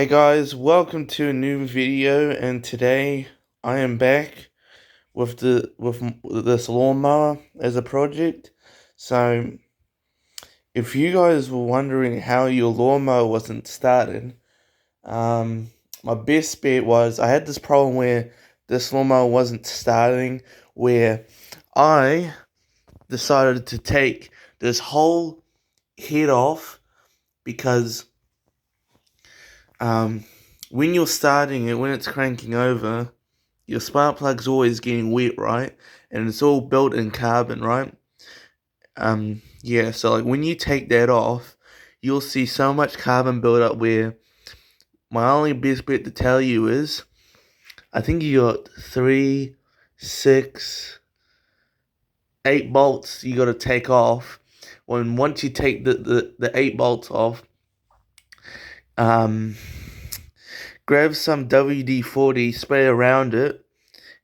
Hey guys, welcome to a new video, and today I am back with this lawnmower as a project. So if you guys were wondering how your lawnmower wasn't started, my best bet was I had this problem where this lawnmower wasn't starting, where I decided to take this whole head off because when you're starting it, when it's cranking over, your spark plug's always getting wet, right? And it's all built in carbon, right? Yeah, so like when you take that off, you'll see so much carbon build up where my only best bet to tell you is I think you got 3, 6, 8 bolts you gotta take off. Once you take the 8 bolts off, um grab some WD-40, spray around it,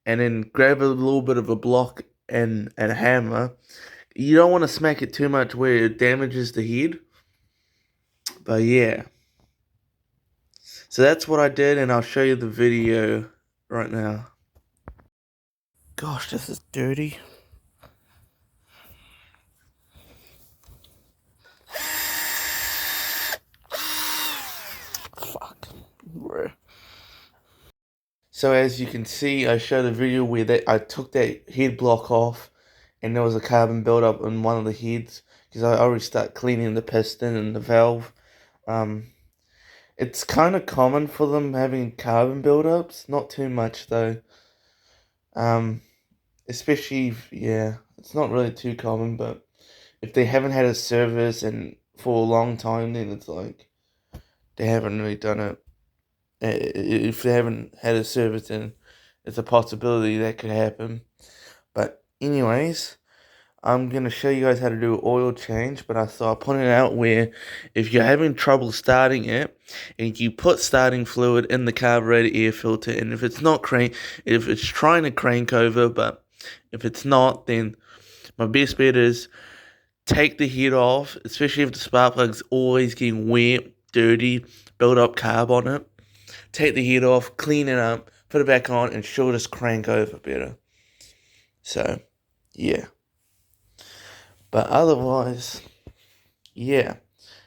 and then grab a little bit of a block and a hammer. You don't want to smack it too much where it damages the head. But yeah. So that's what I did, and I'll show you the video right now. Gosh, this is dirty. Fuck. So as you can see, I showed a video where I took that head block off, and there was a carbon buildup in one of the heads because I already started cleaning the piston and the valve. It's kind of common for them having carbon buildups, not too much though. Especially yeah, it's not really too common, but if they haven't had a service and for a long time, then it's like they haven't really done it. If they haven't had a service, then it's a possibility that could happen. But anyways, I'm going to show you guys how to do an oil change, but I thought I'd point it out where if you're having trouble starting it, and you put starting fluid in the carburetor air filter, and if it's trying to crank over, but if it's not, then my best bet is take the head off, especially if the spark plug's always getting wet, dirty, build up carb on it. Take the head off, clean it up, put it back on, and she'll just crank over better. So, yeah. But otherwise, yeah.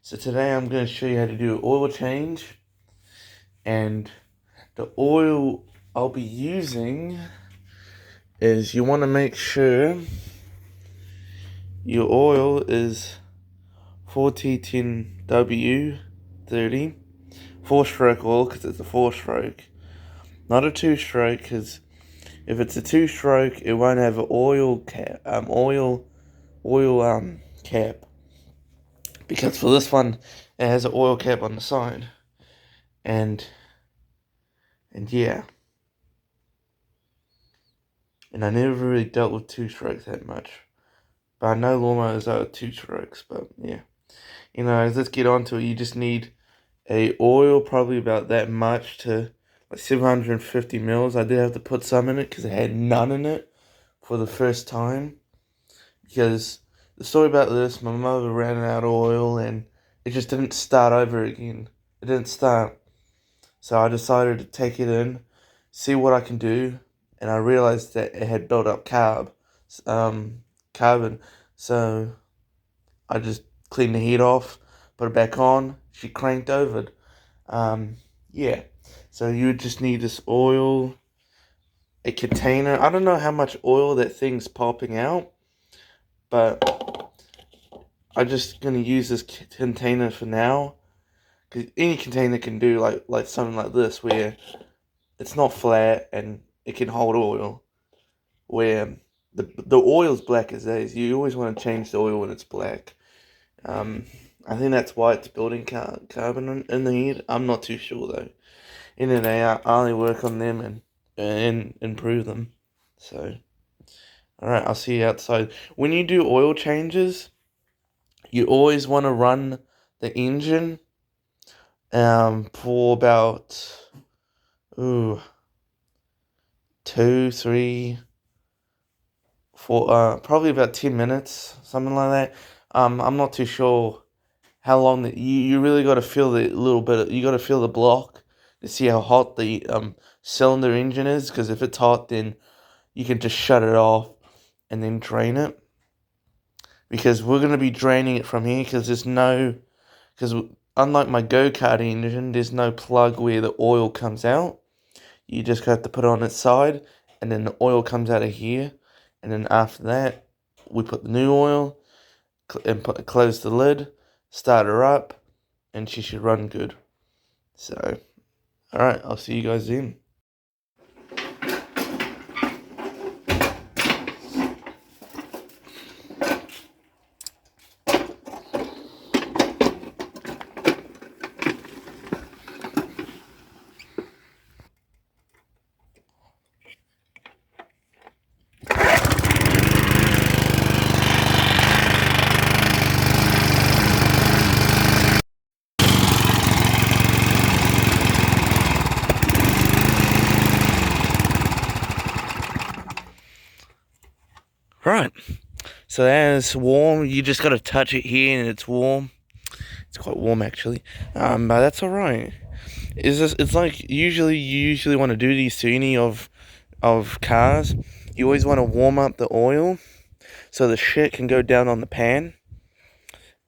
So today I'm going to show you how to do an oil change. And the oil I'll be using is you want to make sure your oil is 4T10W30. 4-stroke oil because it's a 4-stroke. Not a 2-stroke because if it's a 2-stroke, it won't have an oil cap. Cap, because for this one it has an oil cap on the side, and yeah, and I never really dealt with 2-strokes that much, but I know lawnmowers are 2-strokes. But yeah, let's get on to it. You just need a oil probably about that much, to like 750 mils. I did have to put some in it because it had none in it for the first time, because the story about this, my mother ran out of oil and it just didn't start over again. It didn't start. So I decided to take it in, see what I can do, and I realized that it had built up carbon. So I just cleaned the head off, put it back on, she cranked over. Yeah. So you would just need this oil, a container. I don't know how much oil that thing's popping out, but I'm just gonna use this container for now, because any container can do like something like this, where it's not flat and it can hold oil. Where the oil's black as days. You always want to change the oil when it's black. I think that's why it's building carbon in the head. I'm not too sure though. In the day, I only work on them and improve them. So, alright, I'll see you outside. When you do oil changes, you always want to run the engine for about 2, 3, 4, probably about 10 minutes, something like that. I'm not too sure how long that you really got to feel the little bit. You got to feel the block to see how hot the cylinder engine is, because if it's hot, then you can just shut it off and then drain it. Because we're going to be draining it from here, because unlike my go-kart engine, there's no plug where the oil comes out. You just have to put it on its side, and then the oil comes out of here, and then after that, we put the new oil, and close the lid, start her up, and she should run good. So, alright, I'll see you guys then. Right, so that's warm. You just gotta touch it here and it's warm. It's quite warm actually, but that's alright. It's like you usually want to do these to any of cars. You always want to warm up the oil so the shit can go down on the pan,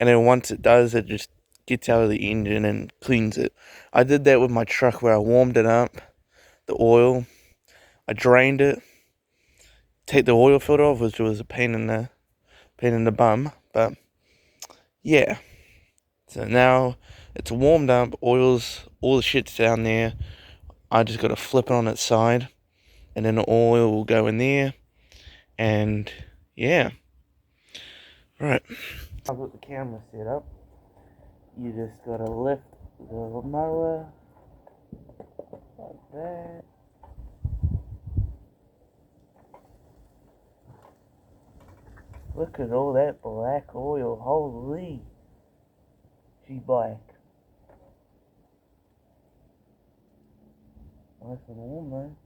and then once it does, it just gets out of the engine and cleans it. I did that with my truck where I warmed it up, the oil, I drained it, take the oil filter off, which was a pain in the bum, but yeah. So now it's warmed up, all the shit's down there. I just got to flip it on its side, and then the oil will go in there, and yeah. Right. I've got the camera set up. You just got to lift the mower like that. Look at all that black oil, holy. She's black. Nice and warm though.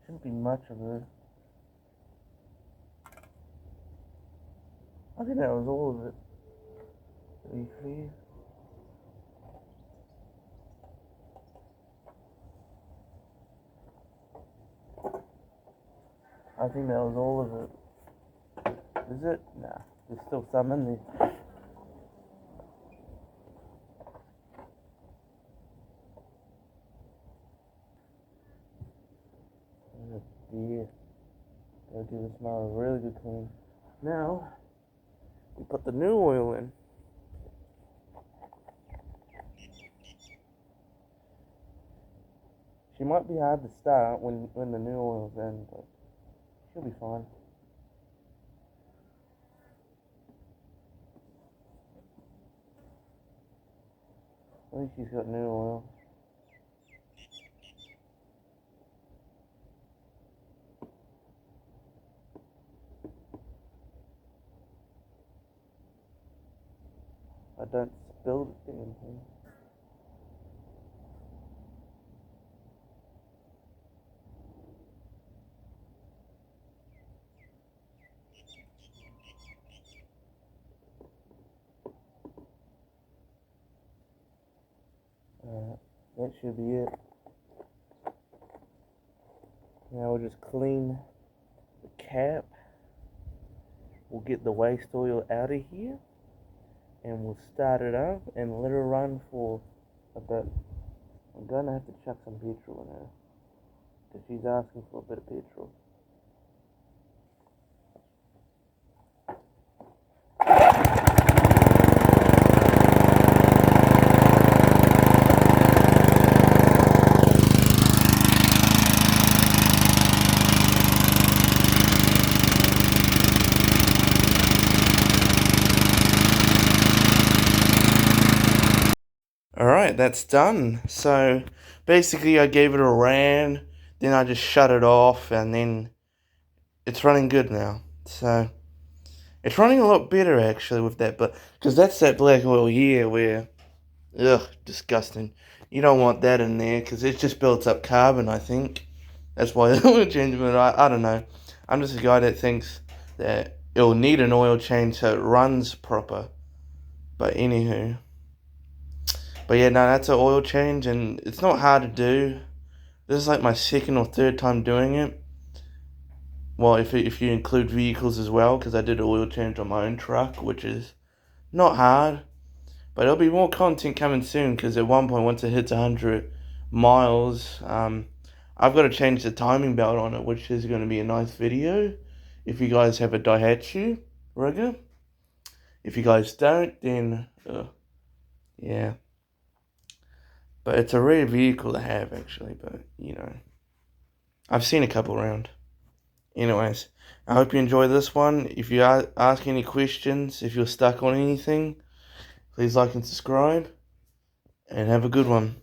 Shouldn't be much of her. I think that was all of it. To be fair. I think that was all of it. Is it? Nah, there's still some in there. Oh dear. Gotta give this mower a really good clean. Now, we put the new oil in. She might be hard to start when the new oil's in, but she'll be fine. At least she's got new oil. I don't spill the damn thing. That should be it. Now we'll just clean the cap. We'll get the waste oil out of here, and we'll start it up and let her run for a bit. I'm gonna have to chuck some petrol in her, because she's asking for a bit of petrol. Alright, that's done. So basically I gave it a ran, then I just shut it off, and then it's running good now. So it's running a lot better actually with that, but because that's that black oil here where, ugh, disgusting. You don't want that in there because it just builds up carbon, I think. That's why the oil change, but I don't know. I'm just a guy that thinks that it'll need an oil change so it runs proper. But anywho. But yeah, no, that's an oil change, and it's not hard to do. This is like my second or third time doing it. Well, if you include vehicles as well, because I did an oil change on my own truck, which is not hard. But there'll be more content coming soon, because at one point, once it hits 100 miles, I've got to change the timing belt on it, which is going to be a nice video. If you guys have a Daihatsu rigger. If you guys don't, then, yeah. But it's a rare vehicle to have, actually, but, you know. I've seen a couple around. Anyways, I hope you enjoy this one. If you ask any questions, if you're stuck on anything, please like and subscribe, and have a good one.